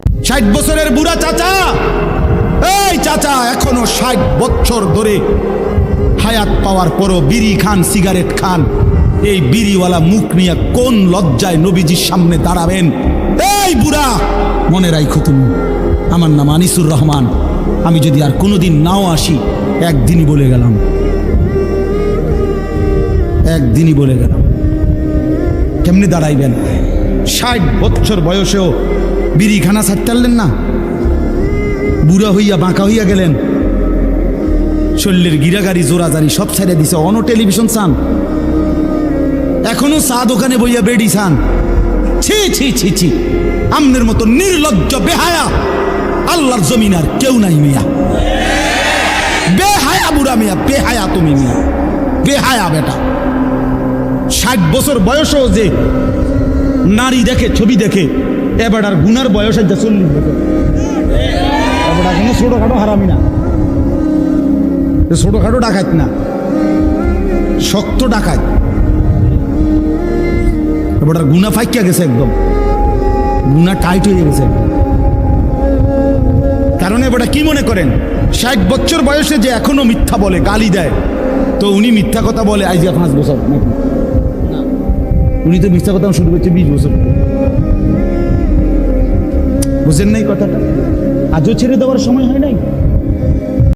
60 বছরের বুড়া চাচা, এই চাচা এখনো 60 বছর ধরে হায়াত পাওয়ার পরও বিড়ি খান, সিগারেট খান। এই বিড়িওয়ালা মুখ নিয়ে কোন লজ্জায় নবীজির সামনে দাঁড়াবেন? এই বুড়া, মনে রাখো তুমি, আমার নাম আনিসুর রহমান। আমি যদি আর কোনোদিন নাও আসি, একদিনই বলে গেলাম, একদিনই বলে গেলাম। কেমনি দাঁড়াইবেন? 60 বছর বয়সেও বিড়ি খানা ছাড়তে পারলেন না, বুড়া হইয়া বাঁকা হইয়া গেলেন, শরীরের গিরাগাড়ি জোরাজারি সব ছেড়ে দিছে। অন টেলিভিশন চান, এখনো চা দোকানে বইয়া বেড়ি চান। ছি ছি ছি ছি, আমনের মতো নির্লজ্জ বেহায়া আল্লাহর জমিন আর কেউ নাই মিয়া। বেহায়া বুড়া মিয়া, বেহায়া তুমি মিয়া, বেহায়া বেটা। 60 বছর বয়সও যে নারী দেখে, ছবি দেখে, এবার আর গুনার বয়স যা 40 বছর, এবার কোনো ছোটখাটো হারামি না, ছোটখাটো ডাকাত না, শক্ত ডাকাত। এবার আর গুনা ফাইকিয়া গেছে, একদম গুনা টাইট হয়ে গেছে। কারণ এবার কি মনে করেন, 60 বছর বয়সে যে এখনো মিথ্যা বলে, গালি দেয়, তো উনি মিথ্যা কথা বলে আজ 5 বছর নাকি? উনি তো মিথ্যা কথা শুরু করছে 20 বছর। বুঝেন নাই কথাটা? আজও ছেড়ে দেওয়ার সময় হয় নাই।